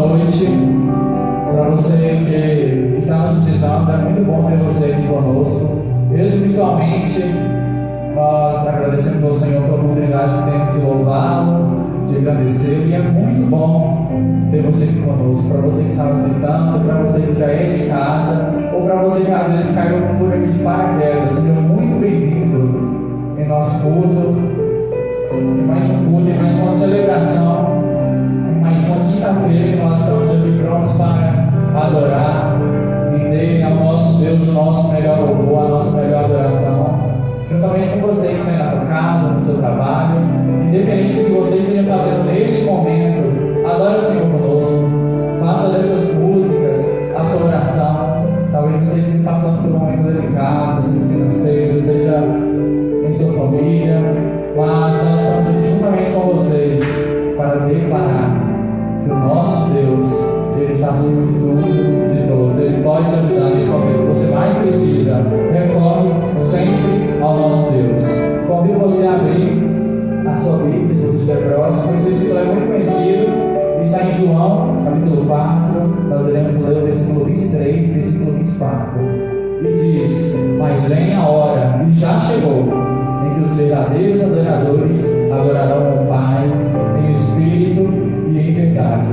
noite. Para você que está nos visitando, é muito bom ter você aqui conosco. Mesmo virtualmente, nós agradecemos ao Senhor pela oportunidade que temos de louvá-lo, de agradecê-lo. E é muito bom ter você aqui conosco. Para você que está nos visitando, para você que já é de casa, ou para você que às vezes caiu por aqui de paraquedas, seja muito bem-vindo em nosso culto. Mais um culto, mais uma celebração, mais uma quinta-feira que nós estamos aqui prontos para adorar e dar ao nosso Deus o nosso melhor louvor, a nossa melhor adoração, juntamente com você que está aí na sua casa, no seu trabalho, independente do que você esteja fazendo neste momento. Adore o Senhor conosco, faça dessas músicas a sua oração. Talvez você esteja passando por um momento delicado, seja financeiro, seja em sua família, mas nós estamos aqui juntamente com vocês para declarar que o nosso Deus, Ele está acima de tudo, de todos. Ele pode te ajudar nesse momento que você mais precisa. Recorre sempre ao nosso Deus. Convido você a abrir a sua Bíblia, se você estiver próximo. Esse versículo é muito conhecido, está em João, capítulo 4. Nós iremos ler o versículo 23 e versículo 24. E diz: mas vem a hora, e já chegou, em que os verdadeiros adoradores adorarão o Pai em espírito e em verdade,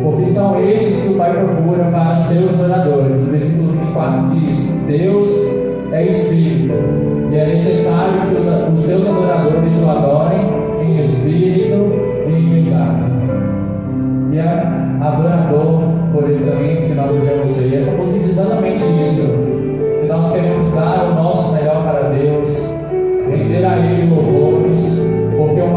porque são estes que o Pai procura para seus adoradores. O versículo 24 diz: Deus é espírito, e é necessário que os seus adoradores o adorem em espírito e em verdade. E é adorador por excelência que nós devemos ser. E essa música diz exatamente isso, que nós queremos dar o nosso melhor para Deus, render a Ele louvores, porque o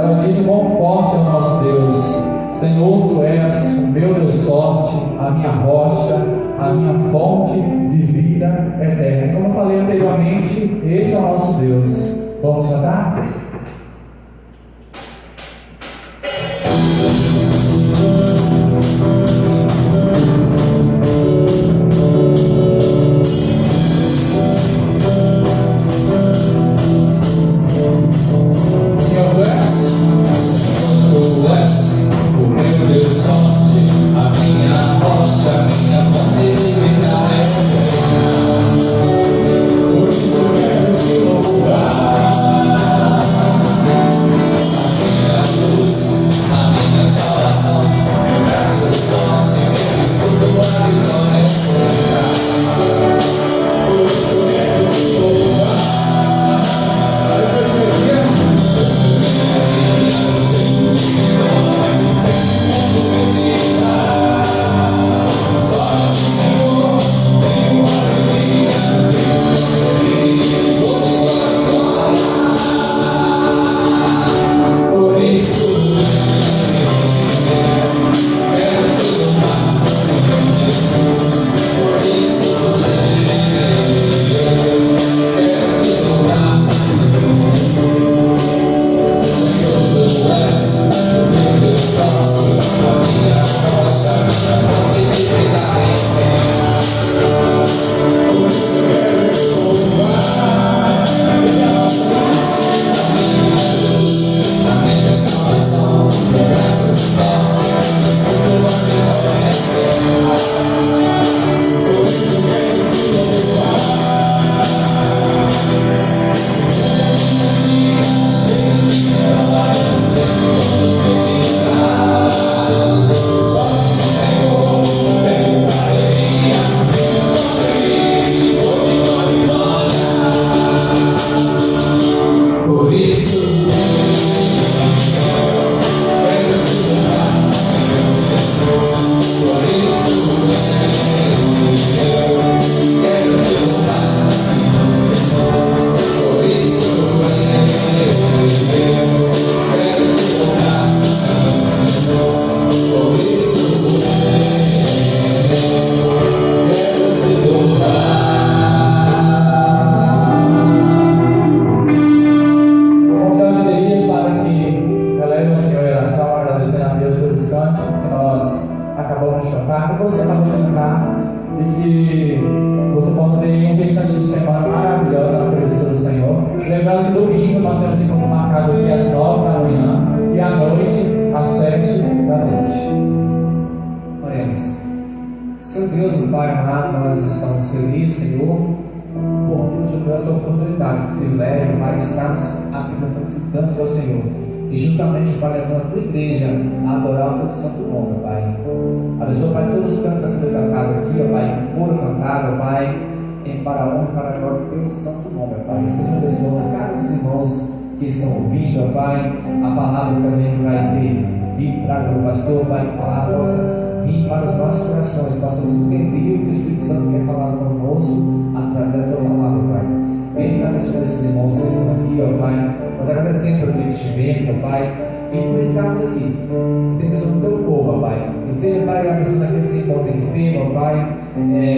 ela disse: quão forte é o nosso Deus. Senhor, tu és o meu Deus forte, a minha rocha, a minha fonte de vida eterna. Como eu falei anteriormente, esse é o nosso Deus. Vamos cantar? Que estão ouvindo, ó Pai, a palavra também que vai ser dita para o pastor, Pai, que a palavra possa vir para os nossos corações, possamos entender o que o Espírito Santo quer falar conosco através da tua palavra, Pai. Vem estar abençoando esses irmãos que estão aqui, ó Pai, nós agradecemos por ter estivemos, ó Pai, e por estarmos aqui, temos o teu povo, ó Pai. Esteja, Pai, abençoando aqueles que se encontram enfermos, ó Pai,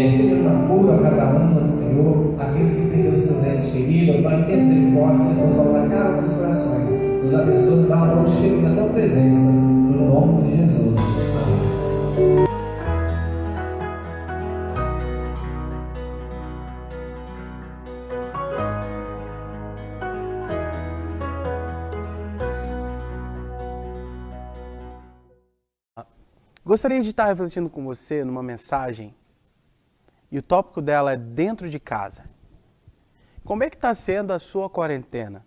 esteja na cura a cada um, Senhor, aqueles que perderam seus entes queridos, Pai, tempo de morte, que nos vão dar cara nos corações, nos abençoe, dá uma noite cheia da tua presença, no nome de Jesus. Amém. Gostaria de estar refletindo com você numa mensagem, e o tópico dela é dentro de casa. Como é que está sendo a sua quarentena?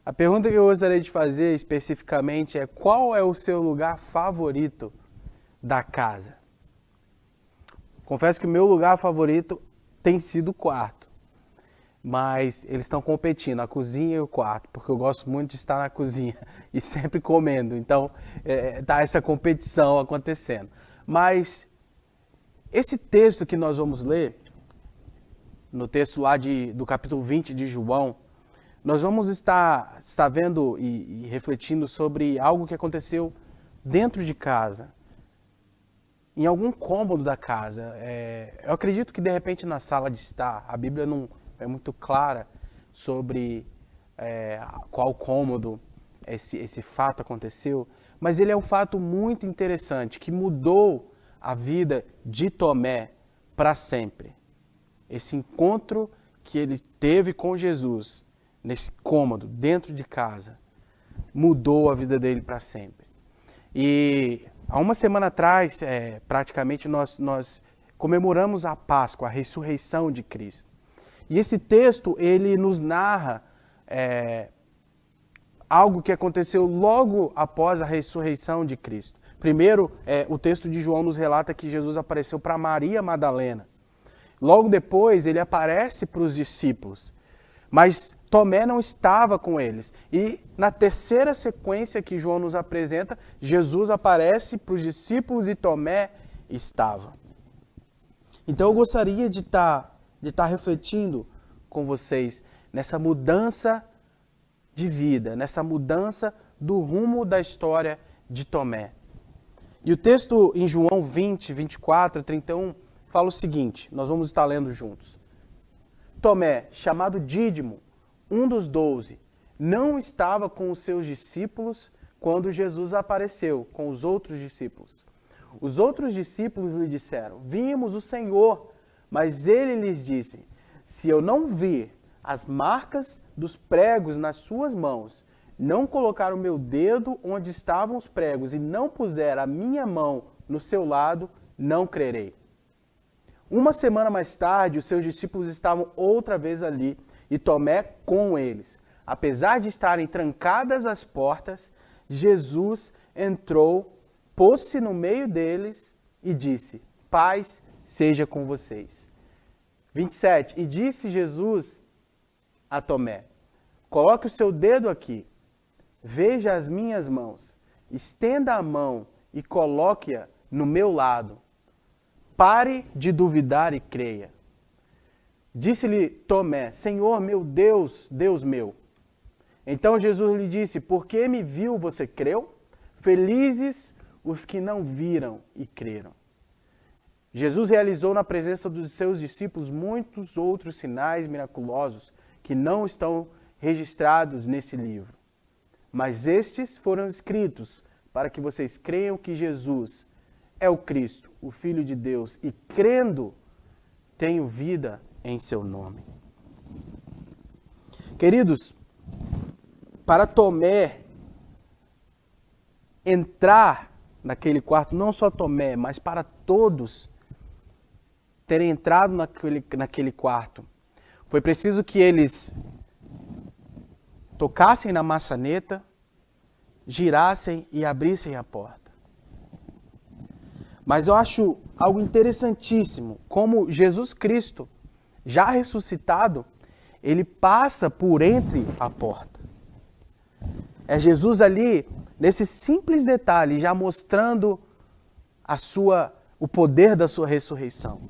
A pergunta que eu gostaria de fazer especificamente é: qual é o seu lugar favorito da casa? Confesso que o meu lugar favorito tem sido o quarto, mas eles estão competindo, a cozinha e o quarto, porque eu gosto muito de estar na cozinha e sempre comendo, então tá essa competição acontecendo. Mas esse texto que nós vamos ler, no texto lá do capítulo 20 de João, nós vamos estar vendo e refletindo sobre algo que aconteceu dentro de casa, em algum cômodo da casa. Eu acredito que de repente na sala de estar, a Bíblia não é muito clara sobre qual cômodo esse fato aconteceu, mas ele é um fato muito interessante que mudou a vida de Tomé para sempre. Esse encontro que ele teve com Jesus, nesse cômodo, dentro de casa, mudou a vida dele para sempre. E há uma semana atrás, praticamente, nós comemoramos a Páscoa, a ressurreição de Cristo. E esse texto, ele nos narra algo que aconteceu logo após a ressurreição de Cristo. Primeiro, o texto de João nos relata que Jesus apareceu para Maria Madalena. Logo depois, ele aparece para os discípulos. Mas Tomé não estava com eles. E na terceira sequência que João nos apresenta, Jesus aparece para os discípulos e Tomé estava. Então eu gostaria de estar refletindo com vocês nessa mudança de vida, nessa mudança do rumo da história de Tomé. E o texto em João 20, 24, 31 fala o seguinte, nós vamos estar lendo juntos. Tomé, chamado Dídimo, um dos 12, não estava com os seus discípulos quando Jesus apareceu com os outros discípulos. Os outros discípulos lhe disseram, vimos o Senhor, mas ele lhes disse, se eu não vir as marcas dos pregos nas suas mãos, não colocar o meu dedo onde estavam os pregos e não puser a minha mão no seu lado, não crerei. Uma semana mais tarde, os seus discípulos estavam outra vez ali e Tomé com eles. Apesar de estarem trancadas as portas, Jesus entrou, pôs-se no meio deles e disse, paz seja com vocês. 27. E disse Jesus a Tomé, coloque o seu dedo aqui, veja as minhas mãos, estenda a mão e coloque-a no meu lado. Pare de duvidar e creia. Disse-lhe Tomé, Senhor meu Deus, Deus meu. Então Jesus lhe disse, porque me viu, você creu? Felizes os que não viram e creram. Jesus realizou na presença dos seus discípulos muitos outros sinais miraculosos que não estão registrados nesse livro. Mas estes foram escritos para que vocês creiam que Jesus é o Cristo, o Filho de Deus, e crendo, tenho vida em seu nome. Queridos, para Tomé entrar naquele quarto, não só Tomé, mas para todos terem entrado naquele quarto, foi preciso que eles tocassem na maçaneta, girassem e abrissem a porta. Mas eu acho algo interessantíssimo, como Jesus Cristo, já ressuscitado, ele passa por entre a porta. É Jesus ali, nesse simples detalhe, já mostrando o poder da sua ressurreição,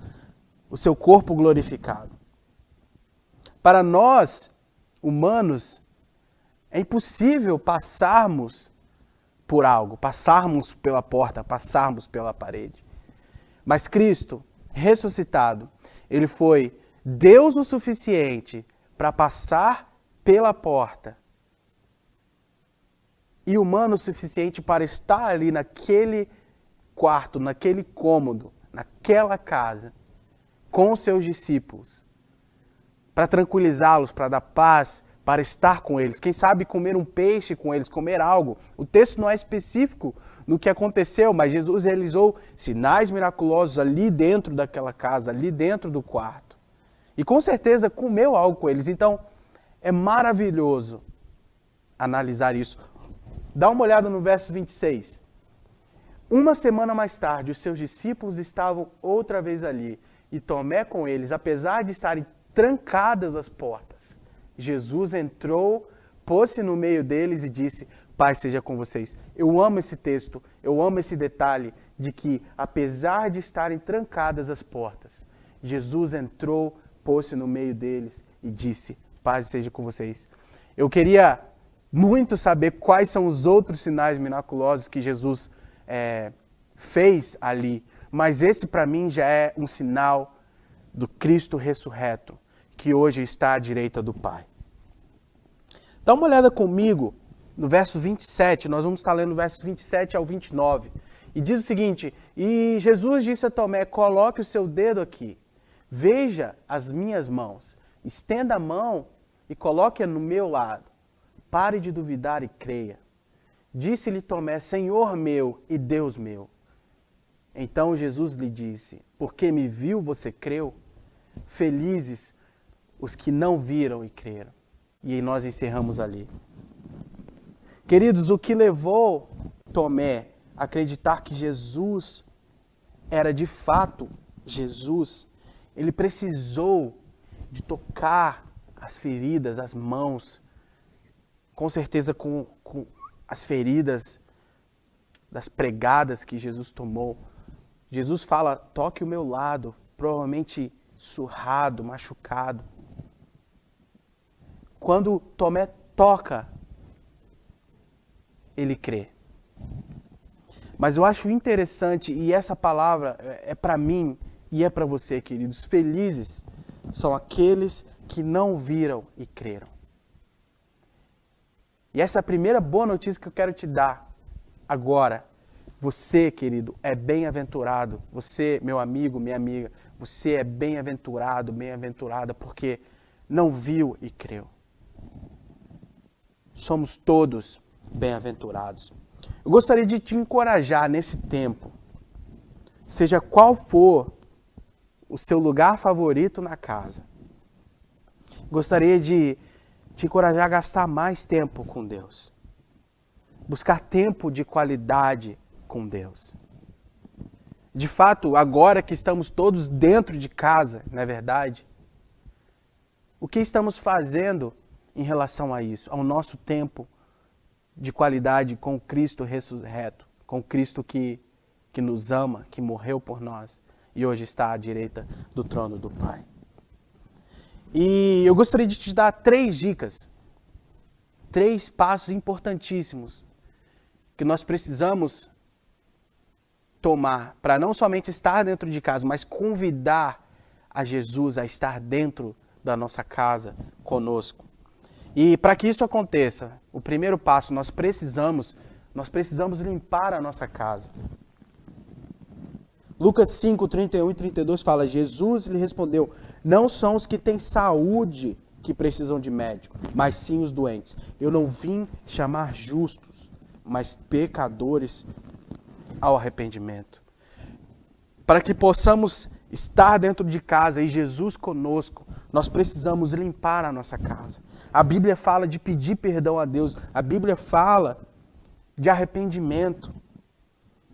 o seu corpo glorificado. Para nós, humanos, é impossível passarmos por algo, passarmos pela porta, passarmos pela parede. Mas Cristo, ressuscitado, ele foi Deus o suficiente para passar pela porta e humano o suficiente para estar ali naquele quarto, naquele cômodo, naquela casa, com os seus discípulos, para tranquilizá-los, para dar paz, para estar com eles. Quem sabe comer um peixe com eles, comer algo. O texto não é específico no que aconteceu, mas Jesus realizou sinais miraculosos ali dentro daquela casa, ali dentro do quarto. E com certeza comeu algo com eles. Então, é maravilhoso analisar isso. Dá uma olhada no verso 26. Uma semana mais tarde, os seus discípulos estavam outra vez ali, e Tomé com eles, apesar de estarem trancadas as portas. Jesus entrou, pôs-se no meio deles e disse, paz seja com vocês. Eu amo esse texto, eu amo esse detalhe de que, apesar de estarem trancadas as portas, Jesus entrou, pôs-se no meio deles e disse, paz seja com vocês. Eu queria muito saber quais são os outros sinais miraculosos que Jesus fez ali. Mas esse para mim já é um sinal do Cristo ressurreto, que hoje está à direita do Pai. Dá uma olhada comigo no verso 27, nós vamos estar lendo versos 27 ao 29. E diz o seguinte: e Jesus disse a Tomé, coloque o seu dedo aqui, veja as minhas mãos, estenda a mão e coloque-a no meu lado. Pare de duvidar e creia. Disse-lhe Tomé, Senhor meu e Deus meu. Então Jesus lhe disse, porque me viu, você creu? Felizes os que não viram e creram. E nós encerramos ali. Queridos, o que levou Tomé a acreditar que Jesus era de fato Jesus, ele precisou de tocar as feridas, as mãos, com certeza com as feridas das pregadas que Jesus tomou. Jesus fala, toque o meu lado, provavelmente surrado, machucado. Quando Tomé toca, ele crê. Mas eu acho interessante, e essa palavra é para mim e é para você, queridos. Felizes são aqueles que não viram e creram. E essa é a primeira boa notícia que eu quero te dar agora. Você, querido, é bem-aventurado. Você, meu amigo, minha amiga, você é bem-aventurado, bem-aventurada, porque não viu e creu. Somos todos bem-aventurados. Eu gostaria de te encorajar nesse tempo, seja qual for o seu lugar favorito na casa. Gostaria de te encorajar a gastar mais tempo com Deus. Buscar tempo de qualidade com Deus. De fato, agora que estamos todos dentro de casa, não é verdade? O que estamos fazendo em relação a isso? Ao nosso tempo de qualidade com Cristo ressurreto, com Cristo que nos ama, que morreu por nós e hoje está à direita do trono do Pai. E eu gostaria de te dar 3 dicas, 3 passos importantíssimos que nós precisamos tomar para não somente estar dentro de casa, mas convidar a Jesus a estar dentro da nossa casa conosco. E para que isso aconteça, o primeiro passo, nós precisamos limpar a nossa casa. Lucas 5, 31 e 32 fala, Jesus lhe respondeu, não são os que têm saúde que precisam de médico, mas sim os doentes. Eu não vim chamar justos, mas pecadores ao arrependimento. Para que possamos estar dentro de casa e Jesus conosco, nós precisamos limpar a nossa casa. A Bíblia fala de pedir perdão a Deus. A Bíblia fala de arrependimento.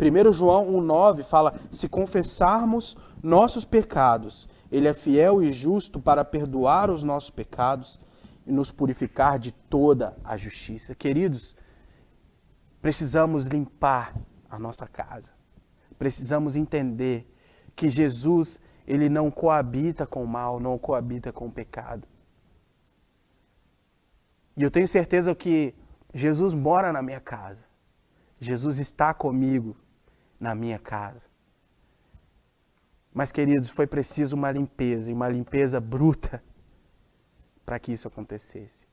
1 João 1,9 fala, se confessarmos nossos pecados, Ele é fiel e justo para perdoar os nossos pecados e nos purificar de toda a justiça. Queridos, precisamos limpar a nossa casa. Precisamos entender que Jesus, Ele não coabita com o mal, não coabita com o pecado. E eu tenho certeza que Jesus mora na minha casa. Jesus está comigo na minha casa. Mas, queridos, foi preciso uma limpeza, e uma limpeza bruta, para que isso acontecesse.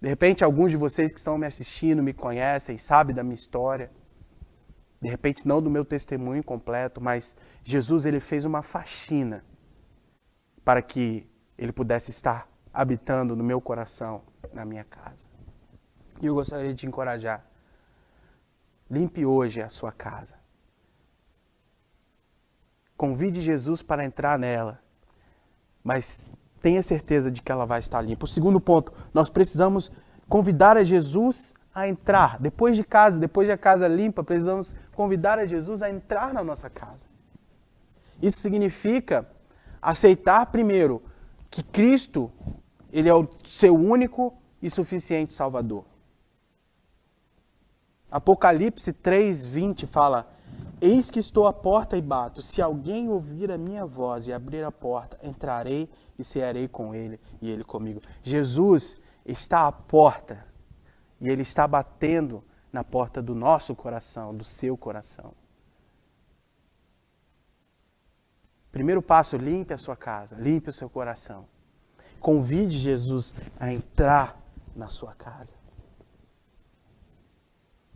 De repente, alguns de vocês que estão me assistindo me conhecem, sabem da minha história. De repente, não do meu testemunho completo, mas Jesus, Ele fez uma faxina para que Ele pudesse estar habitando no meu coração, na minha casa. E eu gostaria de te encorajar. Limpe hoje a sua casa. Convide Jesus para entrar nela, mas tenha certeza de que ela vai estar limpa. O segundo ponto, nós precisamos convidar a Jesus a entrar. Depois de a casa limpa, precisamos convidar a Jesus a entrar na nossa casa. Isso significa aceitar primeiro que Cristo, Ele é o seu único e suficiente Salvador. Apocalipse 3:20 fala, eis que estou à porta e bato, se alguém ouvir a minha voz e abrir a porta, entrarei e cearei com ele e ele comigo. Jesus, está à porta e Ele está batendo na porta do nosso coração, do seu coração. Primeiro passo, limpe a sua casa, limpe o seu coração. Convide Jesus a entrar na sua casa.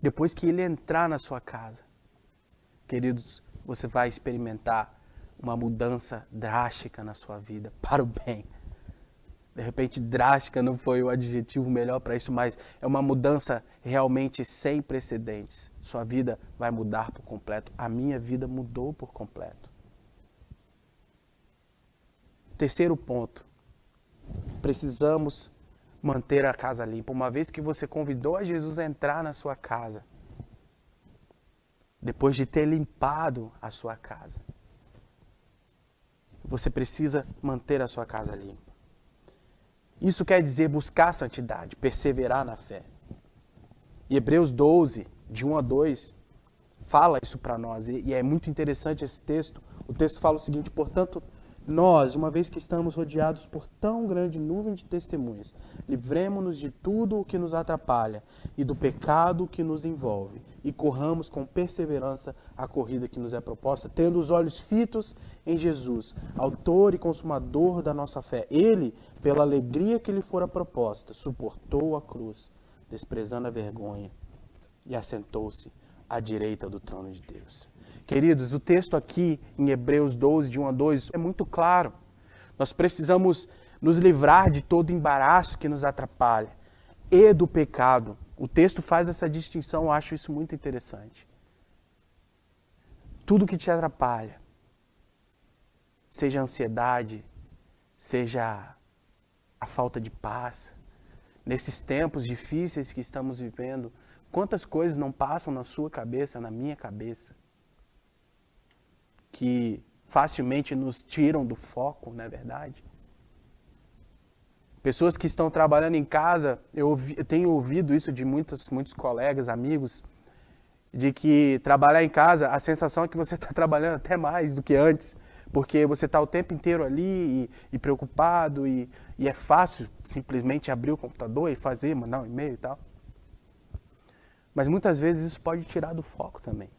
Depois que Ele entrar na sua casa, queridos, você vai experimentar uma mudança drástica na sua vida, para o bem. De repente, drástica não foi o adjetivo melhor para isso, mas é uma mudança realmente sem precedentes. Sua vida vai mudar por completo. A minha vida mudou por completo. Terceiro ponto. Precisamos manter a casa limpa. Uma vez que você convidou a Jesus a entrar na sua casa, depois de ter limpado a sua casa, você precisa manter a sua casa limpa. Isso quer dizer buscar a santidade, perseverar na fé. E Hebreus 12, de 1 a 2, fala isso para nós. E é muito interessante esse texto. O texto fala o seguinte: portanto, nós, uma vez que estamos rodeados por tão grande nuvem de testemunhas, livremo-nos de tudo o que nos atrapalha e do pecado que nos envolve, e corramos com perseverança a corrida que nos é proposta, tendo os olhos fitos em Jesus, autor e consumador da nossa fé. Ele, pela alegria que lhe fora proposta, suportou a cruz, desprezando a vergonha, e assentou-se à direita do trono de Deus. Queridos, o texto aqui em Hebreus 12, de 1 a 2, é muito claro. Nós precisamos nos livrar de todo embaraço que nos atrapalha e do pecado. O texto faz essa distinção, eu acho isso muito interessante. Tudo que te atrapalha, seja a ansiedade, seja a falta de paz, nesses tempos difíceis que estamos vivendo, quantas coisas não passam na sua cabeça, na minha cabeça, que facilmente nos tiram do foco, não é verdade? Pessoas que estão trabalhando em casa, eu tenho ouvido isso de muitos colegas, amigos, de que trabalhar em casa, a sensação é que você está trabalhando até mais do que antes, porque você está o tempo inteiro ali e preocupado, e é fácil simplesmente abrir o computador e fazer, mandar um e-mail e tal. Mas muitas vezes isso pode tirar do foco também.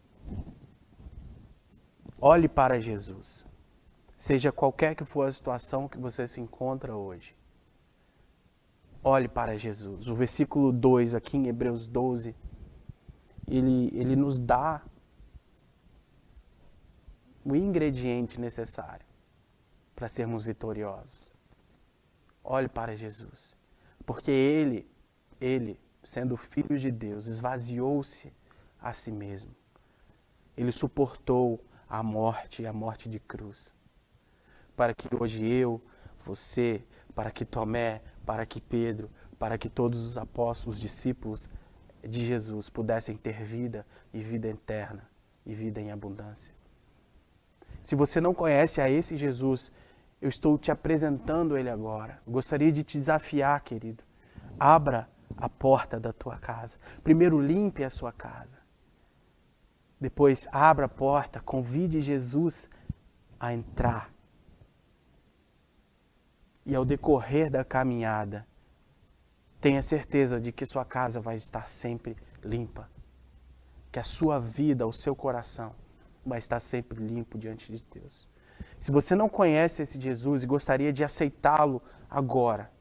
Olhe para Jesus, seja qualquer que for a situação que você se encontra hoje. Olhe para Jesus. O versículo 2 aqui em Hebreus 12, ele nos dá o ingrediente necessário para sermos vitoriosos. Olhe para Jesus, porque Ele, sendo Filho de Deus, esvaziou-se a si mesmo. Ele suportou a morte de cruz, para que hoje eu, você, para que Tomé, para que Pedro, para que todos os apóstolos, os discípulos de Jesus pudessem ter vida e vida eterna e vida em abundância. Se você não conhece a esse Jesus, eu estou te apresentando Ele agora. Gostaria de te desafiar, querido. Abra a porta da tua casa. Primeiro limpe a sua casa. Depois, abra a porta, convide Jesus a entrar. E ao decorrer da caminhada, tenha certeza de que sua casa vai estar sempre limpa. Que a sua vida, o seu coração, vai estar sempre limpo diante de Deus. Se você não conhece esse Jesus e gostaria de aceitá-lo agora,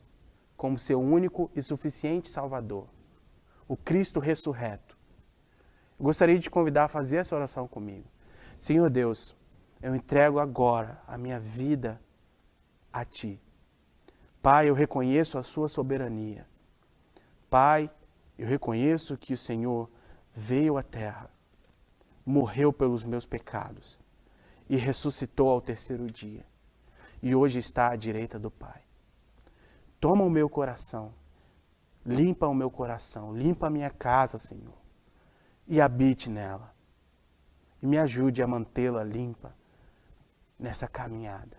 como seu único e suficiente Salvador, o Cristo ressurreto, eu gostaria de te convidar a fazer essa oração comigo. Senhor Deus, eu entrego agora a minha vida a Ti. Pai, eu reconheço a Sua soberania. Pai, eu reconheço que o Senhor veio à terra, morreu pelos meus pecados e ressuscitou ao terceiro dia. E hoje está à direita do Pai. Toma o meu coração, limpa o meu coração, limpa a minha casa, Senhor, e habite nela. E me ajude a mantê-la limpa nessa caminhada.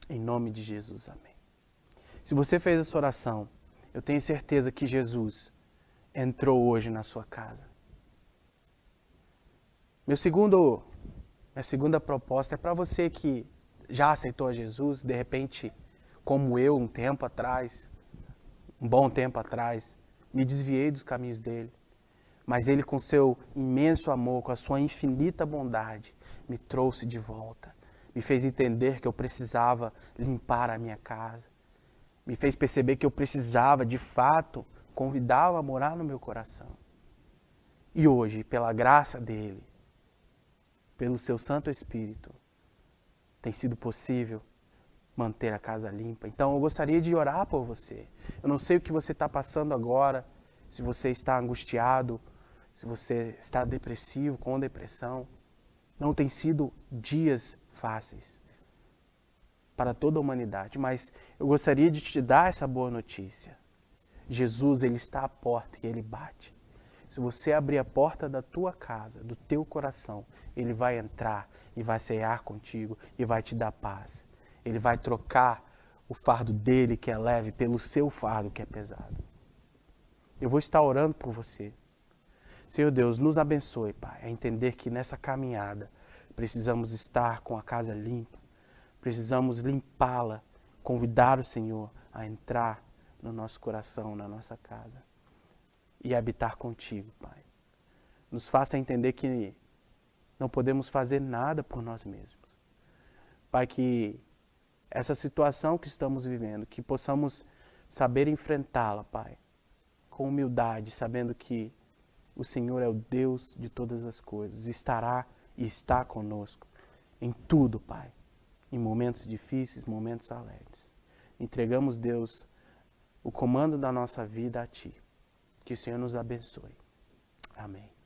Em nome de Jesus, amém. Se você fez essa oração, eu tenho certeza que Jesus entrou hoje na sua casa. Minha segunda proposta é para você que já aceitou a Jesus, de repente, como eu, um tempo atrás, um bom tempo atrás, me desviei dos caminhos dele, mas ele com seu imenso amor, com a sua infinita bondade, me trouxe de volta, me fez entender que eu precisava limpar a minha casa, me fez perceber que eu precisava, de fato, convidá-lo a morar no meu coração. E hoje, pela graça dele, pelo seu Santo Espírito, tem sido possível manter a casa limpa. Então eu gostaria de orar por você. Eu não sei o que você está passando agora, se você está angustiado, se você está depressivo, com depressão. Não tem sido dias fáceis para toda a humanidade, mas eu gostaria de te dar essa boa notícia. Jesus, ele está à porta e ele bate. Se você abrir a porta da tua casa, do teu coração, ele vai entrar e vai cear contigo e vai te dar paz. Ele vai trocar o fardo dele, que é leve, pelo seu fardo, que é pesado. Eu vou estar orando por você. Senhor Deus, nos abençoe, Pai, a entender que nessa caminhada precisamos estar com a casa limpa, precisamos limpá-la, convidar o Senhor a entrar no nosso coração, na nossa casa e habitar contigo, Pai. Nos faça entender que não podemos fazer nada por nós mesmos. Pai, que essa situação que estamos vivendo, que possamos saber enfrentá-la, Pai, com humildade, sabendo que o Senhor é o Deus de todas as coisas, estará e está conosco em tudo, Pai, em momentos difíceis, momentos alegres. Entregamos, Deus, o comando da nossa vida a Ti. Que o Senhor nos abençoe. Amém.